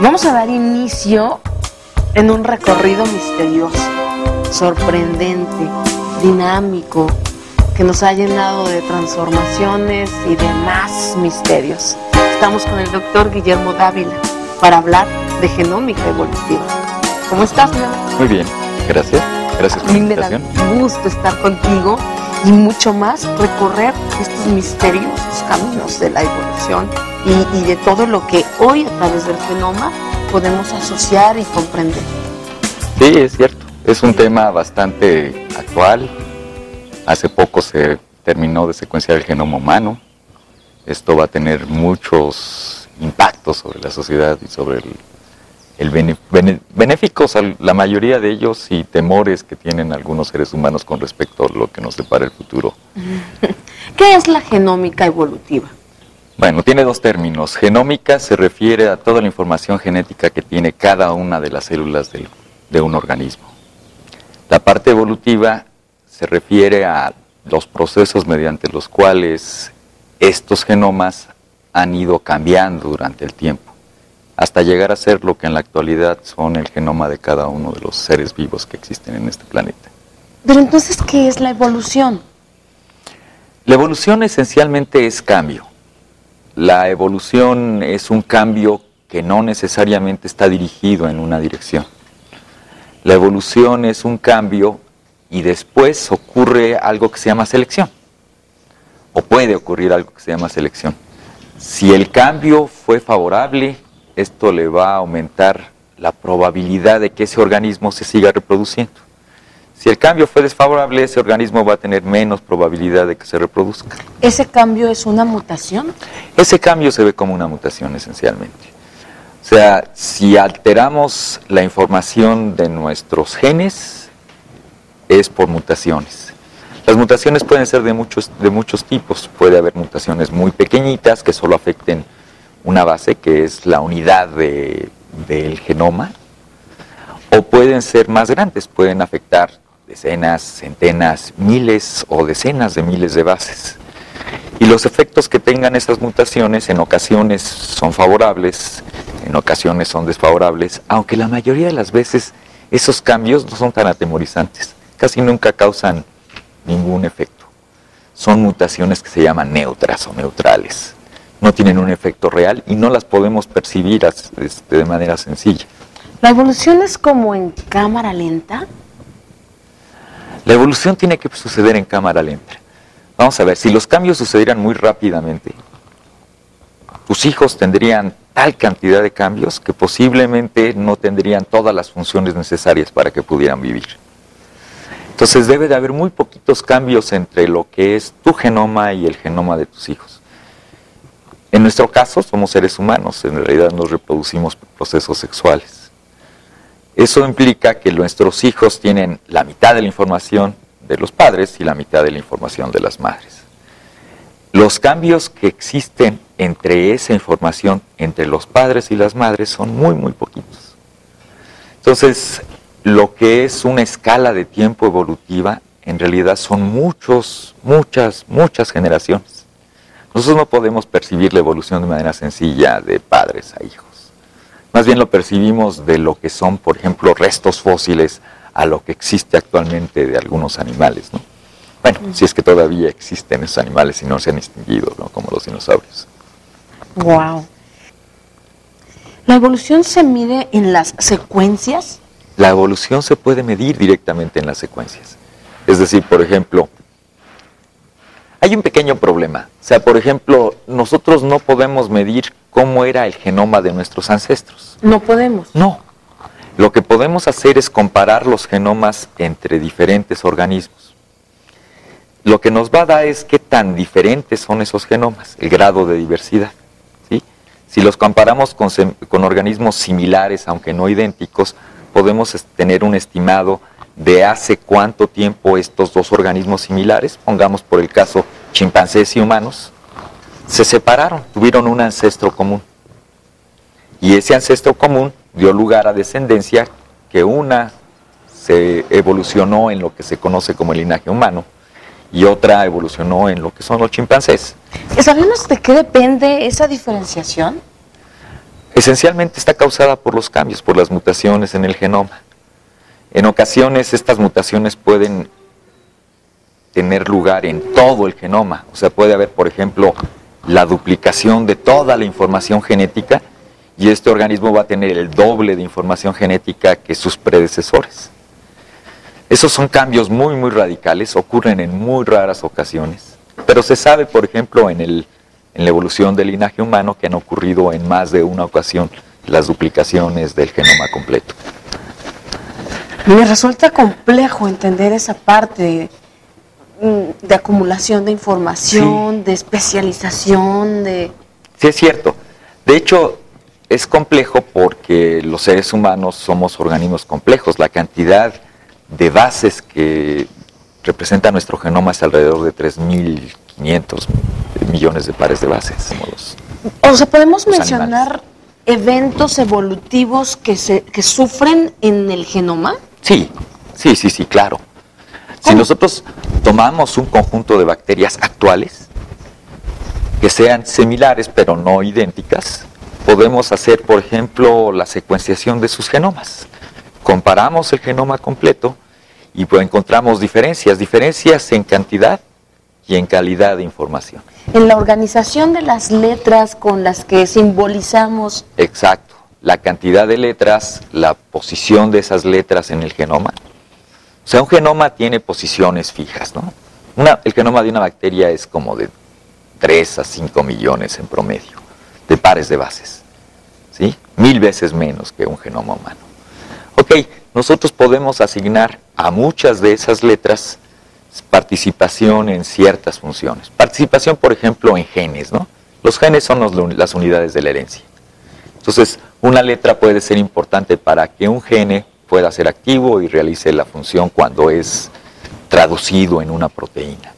Vamos a dar inicio en un recorrido misterioso, sorprendente, dinámico, que nos ha llenado de transformaciones y de más misterios. Estamos con el doctor Guillermo Dávila para hablar de genómica evolutiva. ¿Cómo estás, Leo? Muy bien, gracias. Gracias por la invitación. Me da gusto estar contigo y mucho más recorrer estos misteriosos caminos de la evolución y de todo lo que hoy a través del genoma podemos asociar y comprender. Sí, es cierto. Es un tema bastante actual. Hace poco se terminó de secuenciar el genoma humano. Esto va a tener muchos impactos sobre la sociedad y sobre benéficos a la mayoría de ellos y temores que tienen algunos seres humanos con respecto a lo que nos depara el futuro. ¿Qué es la genómica evolutiva? Bueno, tiene dos términos. Genómica se refiere a toda la información genética que tiene cada una de las células de un organismo. La parte evolutiva se refiere a los procesos mediante los cuales estos genomas han ido cambiando durante el tiempo, hasta llegar a ser lo que en la actualidad son el genoma de cada uno de los seres vivos que existen en este planeta. Pero entonces, ¿qué es la evolución? La evolución esencialmente es cambio. La evolución es un cambio que no necesariamente está dirigido en una dirección. La evolución es un cambio y después ocurre algo que se llama selección. O puede ocurrir algo que se llama selección. Si el cambio fue favorable, esto le va a aumentar la probabilidad de que ese organismo se siga reproduciendo. Si el cambio fue desfavorable, ese organismo va a tener menos probabilidad de que se reproduzca. ¿Ese cambio es una mutación? Ese cambio se ve como una mutación esencialmente. O sea, si alteramos la información de nuestros genes, es por mutaciones. Las mutaciones pueden ser de muchos tipos. Puede haber mutaciones muy pequeñitas que solo afecten una base, que es la unidad del genoma, o pueden ser más grandes, pueden afectar decenas, centenas, miles o decenas de miles de bases. Y los efectos que tengan esas mutaciones en ocasiones son favorables, en ocasiones son desfavorables, aunque la mayoría de las veces esos cambios no son tan atemorizantes, casi nunca causan ningún efecto. Son mutaciones que se llaman neutras o neutrales. No tienen un efecto real y no las podemos percibir de manera sencilla. ¿La evolución es como en cámara lenta? La evolución tiene que suceder en cámara lenta. Vamos a ver, si los cambios sucedieran muy rápidamente, tus hijos tendrían tal cantidad de cambios que posiblemente no tendrían todas las funciones necesarias para que pudieran vivir. Entonces debe de haber muy poquitos cambios entre lo que es tu genoma y el genoma de tus hijos. En nuestro caso somos seres humanos, en realidad nos reproducimos por procesos sexuales. Eso implica que nuestros hijos tienen la mitad de la información de los padres y la mitad de la información de las madres. Los cambios que existen entre esa información, entre los padres y las madres, son muy, muy poquitos. Entonces, lo que es una escala de tiempo evolutiva, en realidad son muchas generaciones. Nosotros no podemos percibir la evolución de manera sencilla de padres a hijos. Más bien lo percibimos de lo que son, por ejemplo, restos fósiles a lo que existe actualmente de algunos animales, ¿no? Bueno, si es que todavía existen esos animales y no se han extinguido, ¿no? Como los dinosaurios. Wow. ¿La evolución se mide en las secuencias? La evolución se puede medir directamente en las secuencias. Es decir, por ejemplo, hay un pequeño problema. O sea, por ejemplo, nosotros no podemos medir cómo era el genoma de nuestros ancestros. No podemos. No. Lo que podemos hacer es comparar los genomas entre diferentes organismos. Lo que nos va a dar es qué tan diferentes son esos genomas, el grado de diversidad, ¿sí? Si los comparamos con organismos similares, aunque no idénticos, podemos tener un estimado de hace cuánto tiempo estos dos organismos similares, pongamos por el caso chimpancés y humanos, se separaron, tuvieron un ancestro común. Y ese ancestro común dio lugar a descendencia que una se evolucionó en lo que se conoce como el linaje humano y otra evolucionó en lo que son los chimpancés. ¿Sabemos de qué depende esa diferenciación? esencialmente está causada por los cambios, por las mutaciones en el genoma. En ocasiones estas mutaciones pueden tener lugar en todo el genoma, o sea, puede haber, por ejemplo, la duplicación de toda la información genética y este organismo va a tener el doble de información genética que sus predecesores. Esos son cambios muy, muy radicales, ocurren en muy raras ocasiones, pero se sabe, por ejemplo, en la evolución del linaje humano que han ocurrido en más de una ocasión las duplicaciones del genoma completo. Me resulta complejo entender esa parte de acumulación de información, sí, de especialización, de... Sí, es cierto. De hecho, es complejo porque los seres humanos somos organismos complejos. La cantidad de bases que representa nuestro genoma es alrededor de 3.500 millones de pares de bases. O sea, ¿podemos mencionar eventos evolutivos que sufren en el genoma? Sí, claro. Si nosotros tomamos un conjunto de bacterias actuales que sean similares pero no idénticas, podemos hacer, por ejemplo, la secuenciación de sus genomas. Comparamos el genoma completo y pues encontramos diferencias en cantidad y en calidad de información. En la organización de las letras con las que simbolizamos... Exacto, la cantidad de letras, la posición de esas letras en el genoma. O sea, un genoma tiene posiciones fijas, ¿no? El genoma de una bacteria es como de 3 a 5 millones en promedio de pares de bases, ¿sí? 1000 veces menos que un genoma humano. Ok, nosotros podemos asignar a muchas de esas letras participación en ciertas funciones. Participación, por ejemplo, en genes, ¿no? Los genes son las unidades de la herencia. Entonces, una letra puede ser importante para que un gene pueda ser activo y realice la función cuando es traducido en una proteína.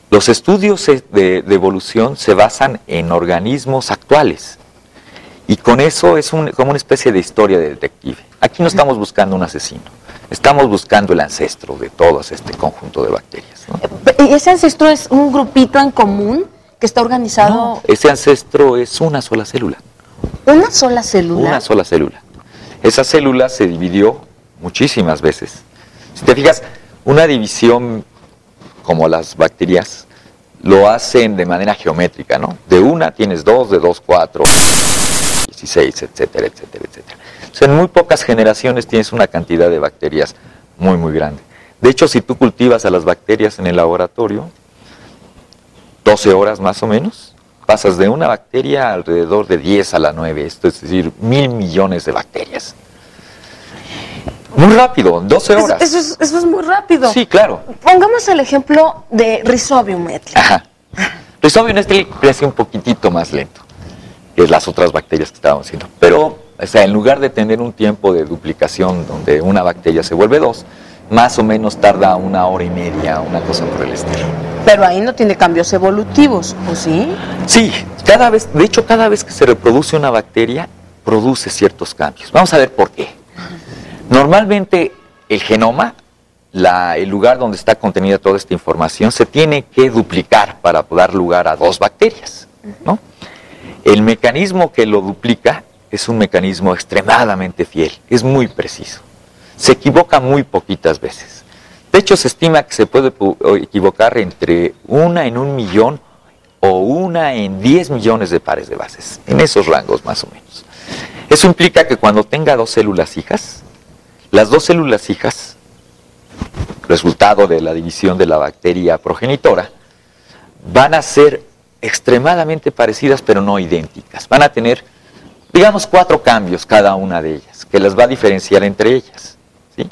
Los estudios de evolución se basan en organismos actuales y con eso es como una especie de historia de detective. Aquí no estamos buscando un asesino, estamos buscando el ancestro de todo este conjunto de bacterias, ¿no? ¿Y ese ancestro es un grupito en común que está organizado? No, ese ancestro es una sola célula. ¿Una sola célula? Una sola célula. Esa célula se dividió muchísimas veces. Si te fijas, una división como las bacterias lo hacen de manera geométrica, ¿no? De una tienes 2, de 2, 4, 16, etcétera, etcétera, etcétera. O sea, en muy pocas generaciones tienes una cantidad de bacterias muy, muy grande. De hecho, si tú cultivas a las bacterias en el laboratorio, 12 horas más o menos, pasas de una bacteria alrededor de 10 a la 9, esto es decir, 1000 millones de bacterias. Muy rápido, 12 horas. Eso es muy rápido. Sí, claro. Pongamos el ejemplo de Rhizobium etli. Ajá. Rhizobium etli crece un poquitito más lento que las otras bacterias que estábamos haciendo. Pero, o sea, en lugar de tener un tiempo de duplicación donde una bacteria se vuelve 2, más o menos tarda 1 hora y media, una cosa por el estilo. Pero ahí no tiene cambios evolutivos, ¿o sí? Sí, de hecho cada vez que se reproduce una bacteria, produce ciertos cambios. Vamos a ver por qué. Normalmente el genoma, el lugar donde está contenida toda esta información, se tiene que duplicar para dar lugar a 2 bacterias, ¿no? El mecanismo que lo duplica es un mecanismo extremadamente fiel, es muy preciso. Se equivoca muy poquitas veces. De hecho, se estima que se puede equivocar entre 1 en 1 millón o 1 en 10 millones de pares de bases, en esos rangos más o menos. Eso implica que cuando tenga 2 células hijas, las 2 células hijas, resultado de la división de la bacteria progenitora, van a ser extremadamente parecidas pero no idénticas. Van a tener, digamos, 4 cambios cada una de ellas, que las va a diferenciar entre ellas, ¿sí?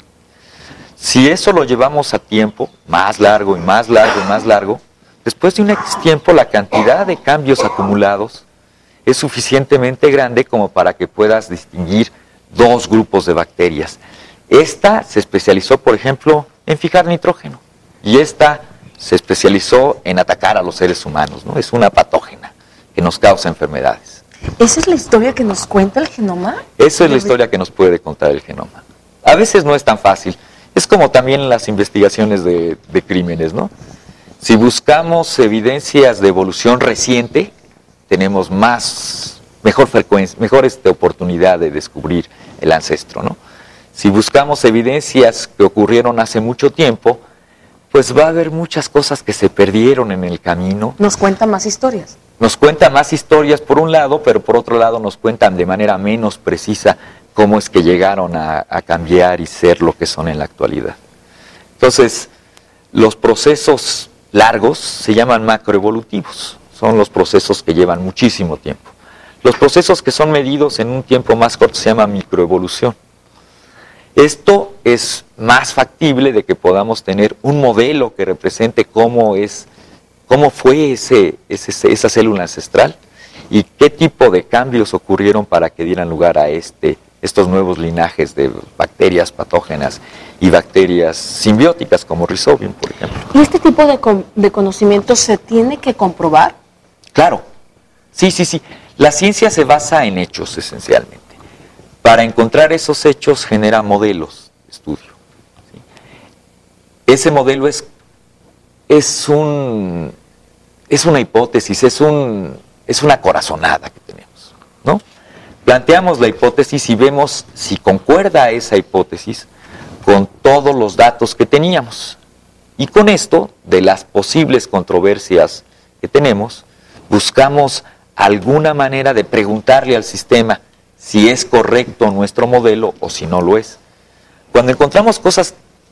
Si eso lo llevamos a tiempo, más largo y más largo y más largo, después de un X tiempo la cantidad de cambios acumulados es suficientemente grande como para que puedas distinguir 2 grupos de bacterias. Esta se especializó, por ejemplo, en fijar nitrógeno y esta se especializó en atacar a los seres humanos, ¿no? Es una patógena que nos causa enfermedades. ¿Esa es la historia que nos cuenta el genoma? Esa es la historia que nos puede contar el genoma. A veces no es tan fácil. Es como también las investigaciones de crímenes, ¿no? Si buscamos evidencias de evolución reciente, tenemos más mejor frecuencia, mejor oportunidad de descubrir el ancestro, ¿no? Si buscamos evidencias que ocurrieron hace mucho tiempo, pues va a haber muchas cosas que se perdieron en el camino. Nos cuenta más historias. Nos cuenta más historias por un lado, pero por otro lado nos cuentan de manera menos precisa cómo es que llegaron a cambiar y ser lo que son en la actualidad. Entonces, los procesos largos se llaman macroevolutivos, son los procesos que llevan muchísimo tiempo. Los procesos que son medidos en un tiempo más corto se llama microevolución. Esto es más factible de que podamos tener un modelo que represente cómo fue esa célula ancestral y qué tipo de cambios ocurrieron para que dieran lugar a estos nuevos linajes de bacterias patógenas y bacterias simbióticas como Rhizobium, por ejemplo. ¿Y este tipo de conocimiento se tiene que comprobar? Claro, sí. La ciencia se basa en hechos esencialmente. Para encontrar esos hechos genera modelos de estudio. ¿Sí? Ese modelo es una hipótesis, es una corazonada que tenemos, ¿no? Planteamos la hipótesis y vemos si concuerda esa hipótesis con todos los datos que teníamos. Y con esto, de las posibles controversias que tenemos, buscamos alguna manera de preguntarle al sistema si es correcto nuestro modelo o si no lo es. Cuando encontramos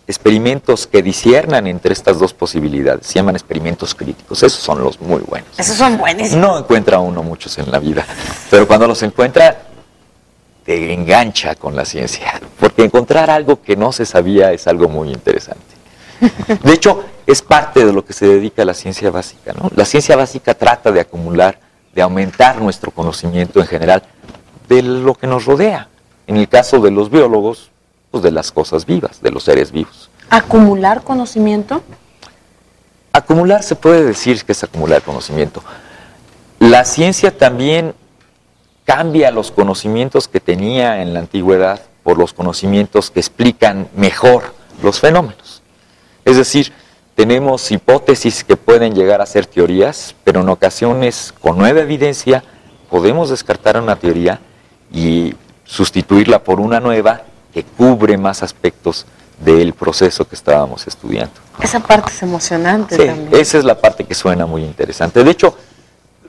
experimentos que disciernan entre estas dos posibilidades, se llaman experimentos críticos, esos son los muy buenos. Esos son buenísimos. No encuentra uno muchos en la vida, pero cuando los encuentra, te engancha con la ciencia, porque encontrar algo que no se sabía es algo muy interesante. De hecho, es parte de lo que se dedica a la ciencia básica, ¿no? La ciencia básica trata de acumular, de aumentar nuestro conocimiento en general de lo que nos rodea. En el caso de los biólogos, pues de las cosas vivas, de los seres vivos. ¿Acumular conocimiento? Acumular, se puede decir que es acumular conocimiento. La ciencia también cambia los conocimientos que tenía en la antigüedad por los conocimientos que explican mejor los fenómenos. Es decir, tenemos hipótesis que pueden llegar a ser teorías, pero en ocasiones, con nueva evidencia, podemos descartar una teoría y sustituirla por una nueva que cubre más aspectos del proceso que estábamos estudiando. Esa parte es emocionante también. Esa es la parte que suena muy interesante. De hecho,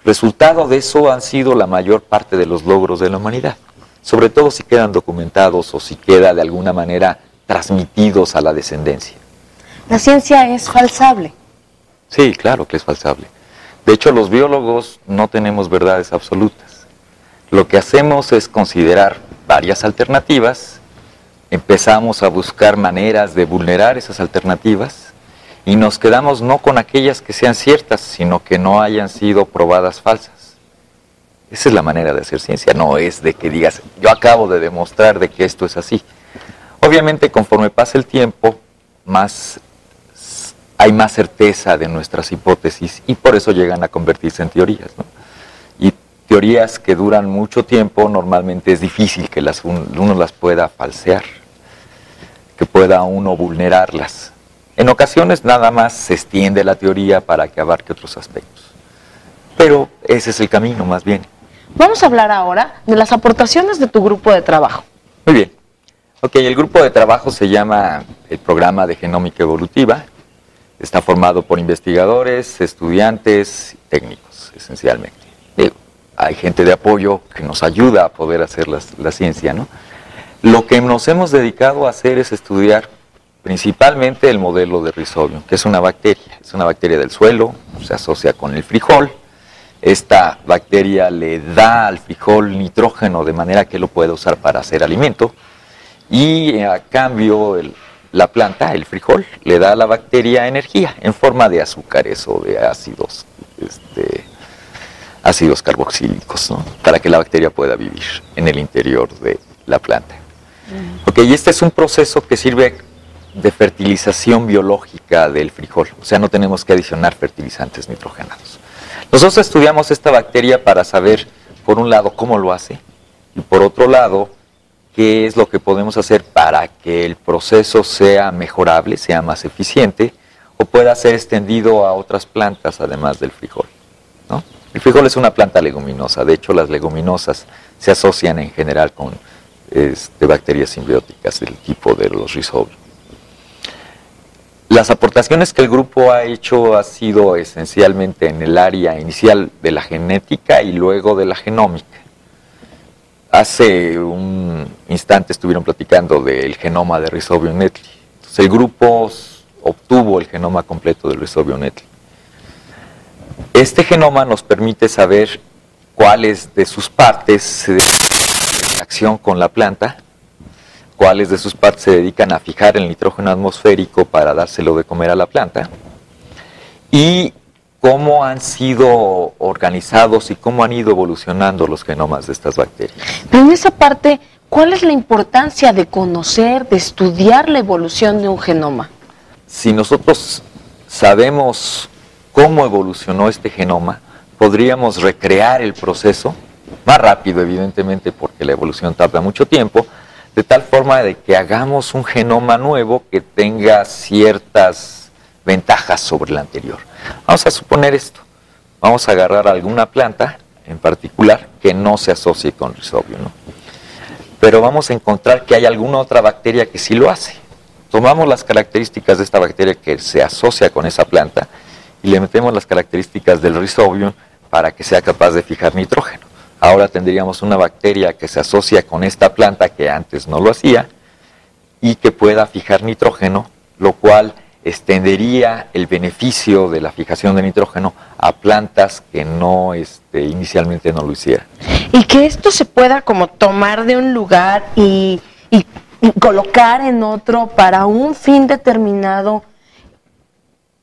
resultado de eso han sido la mayor parte de los logros de la humanidad, sobre todo si quedan documentados o si queda de alguna manera transmitidos a la descendencia. ¿La ciencia es falsable? Sí, claro que es falsable. De hecho, los biólogos no tenemos verdades absolutas. Lo que hacemos es considerar varias alternativas, empezamos a buscar maneras de vulnerar esas alternativas y nos quedamos no con aquellas que sean ciertas, sino que no hayan sido probadas falsas. Esa es la manera de hacer ciencia, no es de que digas, yo acabo de demostrar de que esto es así. Obviamente, conforme pasa el tiempo, hay más certeza de nuestras hipótesis y por eso llegan a convertirse en teorías, ¿no? Y teorías que duran mucho tiempo, normalmente es difícil que uno las pueda falsear, que pueda uno vulnerarlas. En ocasiones nada más se extiende la teoría para que abarque otros aspectos. Pero ese es el camino, más bien. Vamos a hablar ahora de las aportaciones de tu grupo de trabajo. Muy bien. Ok, el grupo de trabajo se llama el Programa de Genómica Evolutiva. Está formado por investigadores, estudiantes, técnicos, esencialmente. Hay gente de apoyo que nos ayuda a poder hacer la ciencia, ¿no? Lo que nos hemos dedicado a hacer es estudiar principalmente el modelo de Rhizobium, que es una bacteria del suelo, se asocia con el frijol. Esta bacteria le da al frijol nitrógeno de manera que lo puede usar para hacer alimento y a cambio la planta, el frijol, le da a la bacteria energía en forma de azúcares o de ácidos carboxílicos, ¿no? Para que la bacteria pueda vivir en el interior de la planta. Ok, y este es un proceso que sirve de fertilización biológica del frijol, o sea, no tenemos que adicionar fertilizantes nitrogenados. Nosotros estudiamos esta bacteria para saber, por un lado, cómo lo hace, y por otro lado, qué es lo que podemos hacer para que el proceso sea mejorable, sea más eficiente, o pueda ser extendido a otras plantas además del frijol, ¿no? El frijol es una planta leguminosa, de hecho las leguminosas se asocian en general con bacterias simbióticas del tipo de los Rhizobium. Las aportaciones que el grupo ha hecho ha sido esencialmente en el área inicial de la genética y luego de la genómica. Hace un instante estuvieron platicando del genoma de Rhizobium nettleri. Entonces el grupo obtuvo el genoma completo del Rhizobium nettleri. Este genoma nos permite saber cuáles de sus partes se dedican a la acción con la planta, cuáles de sus partes se dedican a fijar el nitrógeno atmosférico para dárselo de comer a la planta, y cómo han sido organizados y cómo han ido evolucionando los genomas de estas bacterias. Pero en esa parte, ¿cuál es la importancia de conocer, de estudiar la evolución de un genoma? Si nosotros sabemos cómo evolucionó este genoma, podríamos recrear el proceso, más rápido evidentemente porque la evolución tarda mucho tiempo, de tal forma de que hagamos un genoma nuevo que tenga ciertas ventajas sobre el anterior. Vamos a suponer esto. Vamos a agarrar alguna planta en particular que no se asocie con Rhizobium, ¿no? Pero vamos a encontrar que hay alguna otra bacteria que sí lo hace. Tomamos las características de esta bacteria que se asocia con esa planta y le metemos las características del Rhizobium para que sea capaz de fijar nitrógeno. Ahora tendríamos una bacteria que se asocia con esta planta que antes no lo hacía y que pueda fijar nitrógeno, lo cual extendería el beneficio de la fijación de nitrógeno a plantas que no inicialmente no lo hicieran. Y que esto se pueda como tomar de un lugar y colocar en otro para un fin determinado.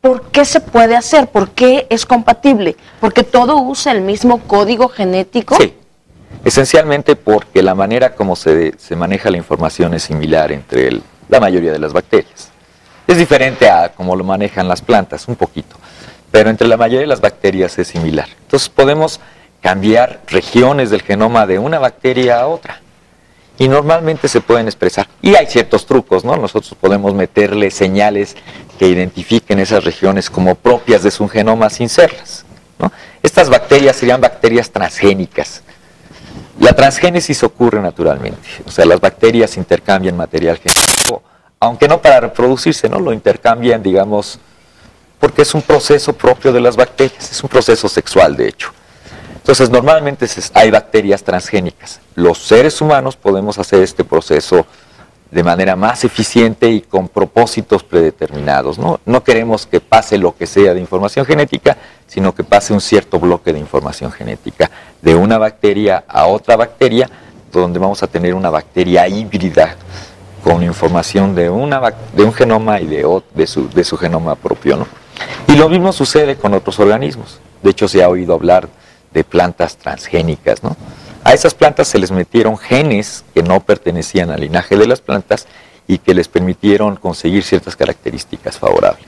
¿Por qué se puede hacer? ¿Por qué es compatible? ¿Porque todo usa el mismo código genético? Sí, esencialmente porque la manera como se maneja la información es similar entre la mayoría de las bacterias. Es diferente a cómo lo manejan las plantas, un poquito, pero entre la mayoría de las bacterias es similar. Entonces podemos cambiar regiones del genoma de una bacteria a otra y normalmente se pueden expresar. Y hay ciertos trucos, ¿no? Nosotros podemos meterle señales que identifiquen esas regiones como propias de su genoma sin serlas, ¿no? Estas bacterias serían bacterias transgénicas. La transgénesis ocurre naturalmente, o sea, las bacterias intercambian material genético, aunque no para reproducirse, ¿no? Lo intercambian, digamos, porque es un proceso propio de las bacterias, es un proceso sexual, de hecho. Entonces, normalmente hay bacterias transgénicas. Los seres humanos podemos hacer este proceso de manera más eficiente y con propósitos predeterminados, ¿no? No queremos que pase lo que sea de información genética, sino que pase un cierto bloque de información genética de una bacteria a otra bacteria, donde vamos a tener una bacteria híbrida con información de un genoma y de su genoma propio, ¿no? Y lo mismo sucede con otros organismos. De hecho, se ha oído hablar de plantas transgénicas, ¿no? A esas plantas se les metieron genes que no pertenecían al linaje de las plantas y que les permitieron conseguir ciertas características favorables.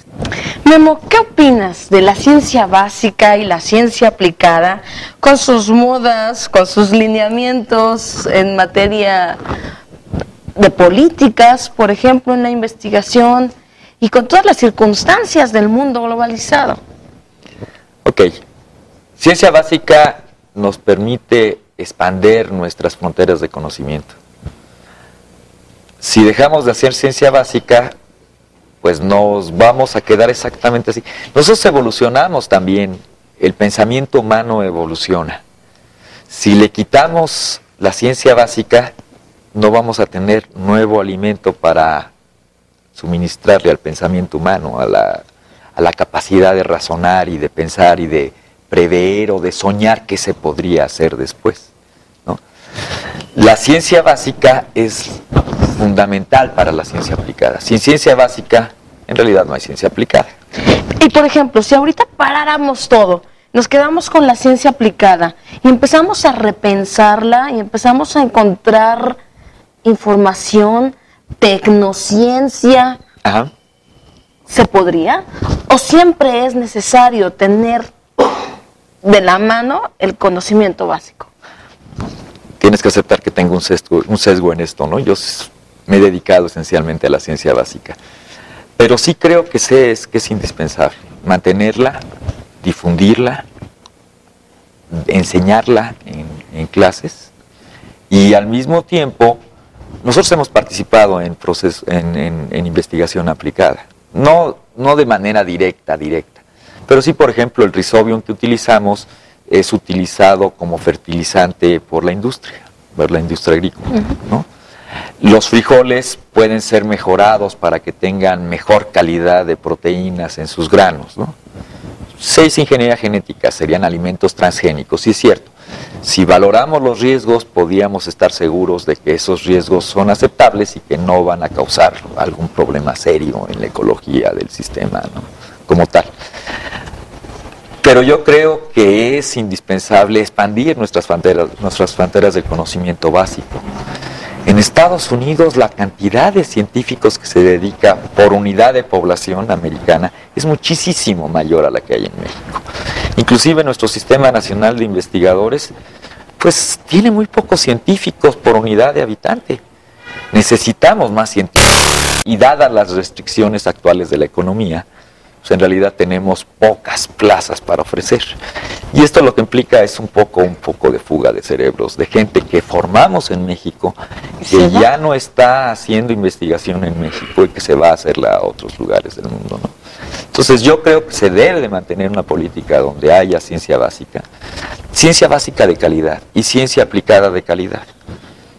Memo, ¿qué opinas de la ciencia básica y la ciencia aplicada con sus modas, con sus lineamientos en materia de políticas, por ejemplo, en la investigación y con todas las circunstancias del mundo globalizado? Ok. Ciencia básica nos permite expander nuestras fronteras de conocimiento. Si dejamos de hacer ciencia básica, pues nos vamos a quedar exactamente así. Nosotros evolucionamos también, el pensamiento humano evoluciona. Si le quitamos la ciencia básica, no vamos a tener nuevo alimento para suministrarle al pensamiento humano, a la capacidad de razonar y de pensar y de prever o de soñar qué se podría hacer después, ¿no? La ciencia básica es fundamental para la ciencia aplicada. Sin ciencia básica, en realidad no hay ciencia aplicada. Y por ejemplo, si ahorita paráramos todo, nos quedamos con la ciencia aplicada y empezamos a repensarla y empezamos a encontrar información, tecnociencia, Ajá. ¿se podría? ¿O siempre es necesario tener de la mano el conocimiento básico? Tienes que aceptar que tengo un sesgo en esto, ¿no? Yo me he dedicado esencialmente a la ciencia básica, pero sí creo que es indispensable mantenerla, difundirla enseñarla en clases, y al mismo tiempo nosotros hemos participado en investigación aplicada, no de manera directa, pero sí, por ejemplo, el Rhizobium que utilizamos es utilizado como fertilizante por la industria agrícola, ¿no? Los frijoles pueden ser mejorados para que tengan mejor calidad de proteínas en sus granos, ¿no? 6 ingeniería genética serían alimentos transgénicos, sí es cierto. Si valoramos los riesgos, podríamos estar seguros de que esos riesgos son aceptables y que no van a causar algún problema serio en la ecología del sistema, ¿no? Como tal. Pero yo creo que es indispensable expandir nuestras fronteras del conocimiento básico. En Estados Unidos la cantidad de científicos que se dedica por unidad de población americana es muchísimo mayor a la que hay en México. Inclusive nuestro Sistema Nacional de Investigadores pues tiene muy pocos científicos por unidad de habitante. Necesitamos más científicos y dadas las restricciones actuales de la economía, pues en realidad tenemos pocas plazas para ofrecer. Y esto lo que implica es un poco de fuga de cerebros, de gente que formamos en México, que ya no está haciendo investigación en México y que se va a hacerla a otros lugares del mundo, ¿no? Entonces yo creo que se debe de mantener una política donde haya ciencia básica de calidad y ciencia aplicada de calidad.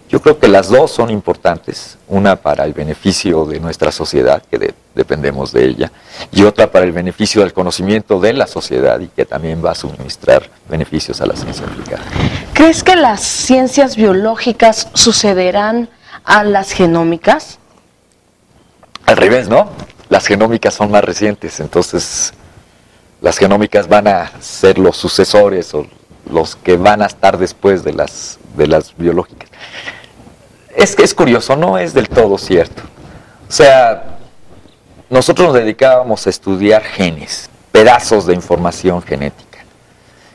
Yo creo que las dos son importantes, una para el beneficio de nuestra sociedad, que dependemos de ella, y otra para el beneficio del conocimiento de la sociedad y que también va a suministrar beneficios a la ciencia aplicada. ¿Crees que las ciencias biológicas sucederán a las genómicas? Al revés, ¿no? Las genómicas son más recientes, entonces las genómicas van a ser los sucesores o los que van a estar después de las biológicas. Es que es curioso, no es del todo cierto. O sea, nosotros nos dedicábamos a estudiar genes, pedazos de información genética.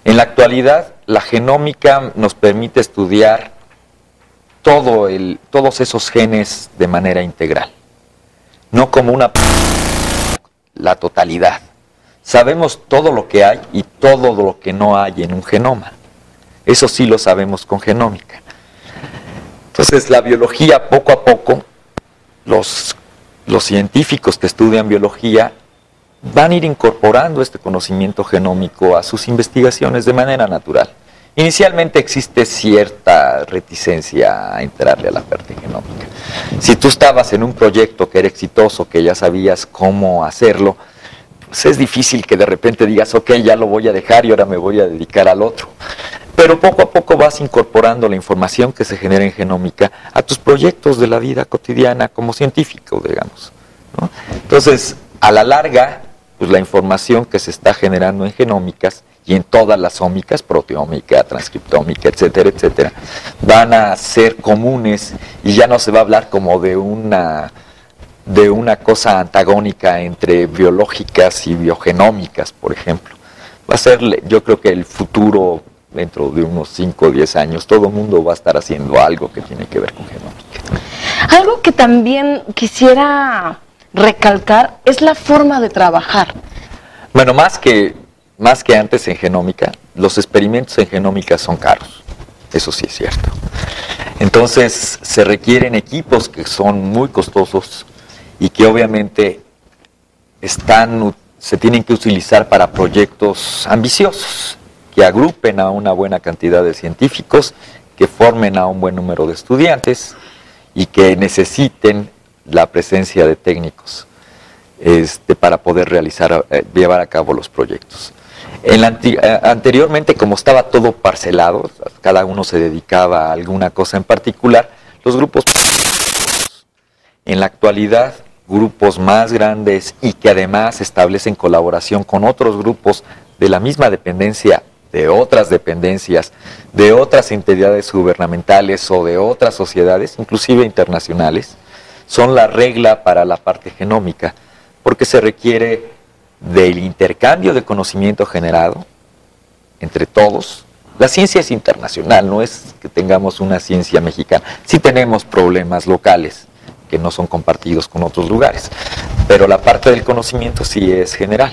En la actualidad, la genómica nos permite estudiar todos esos genes de manera integral, no como la totalidad. Sabemos todo lo que hay y todo lo que no hay en un genoma. Eso sí lo sabemos con genómica. Entonces la biología, poco a poco, los científicos que estudian biología van a ir incorporando este conocimiento genómico a sus investigaciones de manera natural. Inicialmente existe cierta reticencia a entrarle a la parte genómica. Si tú estabas en un proyecto que era exitoso, que ya sabías cómo hacerlo, pues es difícil que de repente digas, ok, ya lo voy a dejar y ahora me voy a dedicar al otro. Pero poco a poco vas incorporando la información que se genera en genómica a tus proyectos de la vida cotidiana como científico, digamos, ¿no? Entonces, a la larga, pues la información que se está generando en genómicas y en todas las ómicas, proteómica, transcriptómica, etcétera, etcétera, van a ser comunes y ya no se va a hablar como de una cosa antagónica entre biológicas y biogenómicas, por ejemplo. Va a ser, yo creo que el futuro, dentro de unos 5 o 10 años, todo el mundo va a estar haciendo algo que tiene que ver con genómica. Algo que también quisiera recalcar es la forma de trabajar. Bueno, más que antes en genómica, los experimentos en genómica son caros, eso sí es cierto. Entonces se requieren equipos que son muy costosos y que obviamente se tienen que utilizar para proyectos ambiciosos, que agrupen a una buena cantidad de científicos, que formen a un buen número de estudiantes y que necesiten la presencia de técnicos para poder llevar a cabo los proyectos. Anteriormente, como estaba todo parcelado, cada uno se dedicaba a alguna cosa en particular, los grupos. En la actualidad, grupos más grandes y que además establecen colaboración con otros grupos de la misma dependencia, de otras dependencias, de otras entidades gubernamentales o de otras sociedades, inclusive internacionales, son la regla para la parte genómica, porque se requiere del intercambio de conocimiento generado entre todos. La ciencia es internacional, no es que tengamos una ciencia mexicana. Sí tenemos problemas locales que no son compartidos con otros lugares, pero la parte del conocimiento sí es general,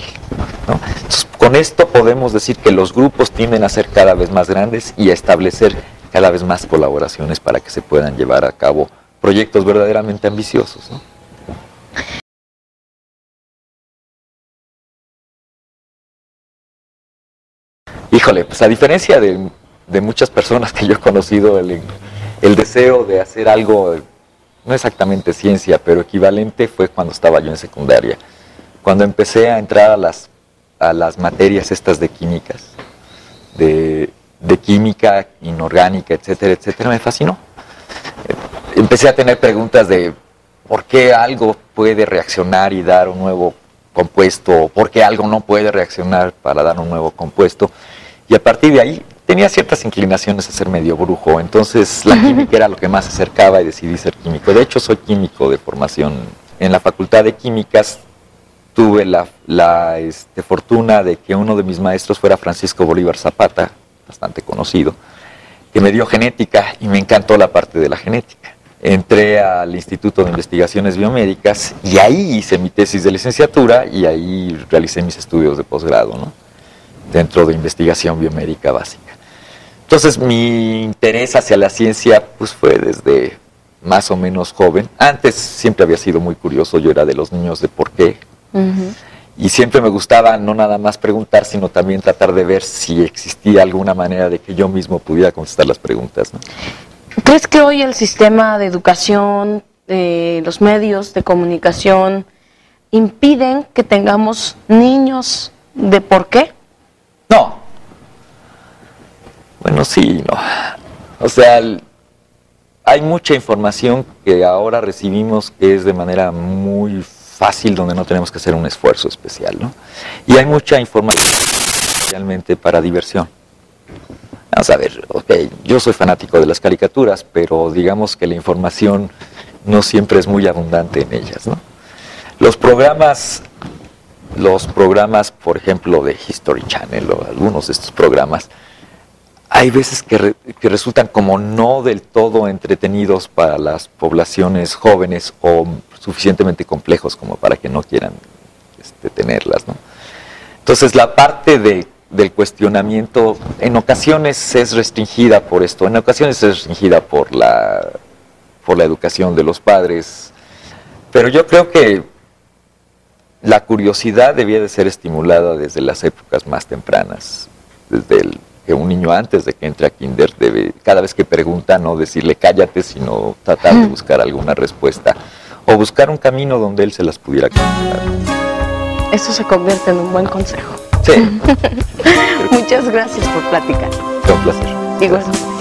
¿no? Entonces, con esto podemos decir que los grupos tienden a ser cada vez más grandes y a establecer cada vez más colaboraciones para que se puedan llevar a cabo proyectos verdaderamente ambiciosos, ¿no? Híjole, pues a diferencia de muchas personas que yo he conocido, el deseo de hacer algo, no exactamente ciencia, pero equivalente, fue cuando estaba yo en secundaria. Cuando empecé a entrar a las materias estas de químicas, de química inorgánica, etcétera, etcétera, me fascinó. Empecé a tener preguntas de por qué algo puede reaccionar y dar un nuevo compuesto, o por qué algo no puede reaccionar para dar un nuevo compuesto. Y a partir de ahí tenía ciertas inclinaciones a ser medio brujo, entonces la química era lo que más se acercaba y decidí ser químico. De hecho, soy químico de formación. En la Facultad de Químicas tuve la fortuna de que uno de mis maestros fuera Francisco Bolívar Zapata, bastante conocido, que me dio genética y me encantó la parte de la genética. Entré al Instituto de Investigaciones Biomédicas y ahí hice mi tesis de licenciatura y ahí realicé mis estudios de posgrado, ¿no? Dentro de investigación biomédica básica. Entonces mi interés hacia la ciencia pues fue desde más o menos joven. Antes siempre había sido muy curioso, yo era de los niños de por qué. Y siempre me gustaba no nada más preguntar, sino también tratar de ver si existía alguna manera de que yo mismo pudiera contestar las preguntas, ¿no? ¿Crees que hoy el sistema de educación, los medios de comunicación, impiden que tengamos niños de por qué? No. Bueno, sí, no. O sea, hay mucha información que ahora recibimos que es de manera muy fácil, donde no tenemos que hacer un esfuerzo especial, ¿no? Y hay mucha información especialmente para diversión. Vamos a ver, okay, yo soy fanático de las caricaturas, pero digamos que la información no siempre es muy abundante en ellas, ¿no? Los programas, por ejemplo, de History Channel o algunos de estos programas, hay veces que resultan como no del todo entretenidos para las poblaciones jóvenes o suficientemente complejos como para que no quieran tenerlas, ¿no? Entonces la parte del cuestionamiento en ocasiones es restringida por esto, en ocasiones es restringida por la educación de los padres, pero yo creo que la curiosidad debía de ser estimulada desde las épocas más tempranas, desde que un niño antes de que entre a kinder debe, cada vez que pregunta, no decirle cállate, sino tratar de buscar alguna respuesta o buscar un camino donde él se las pudiera contestar. Eso se convierte en un buen consejo. Sí. Muchas gracias por platicar. Fue un placer. Igual.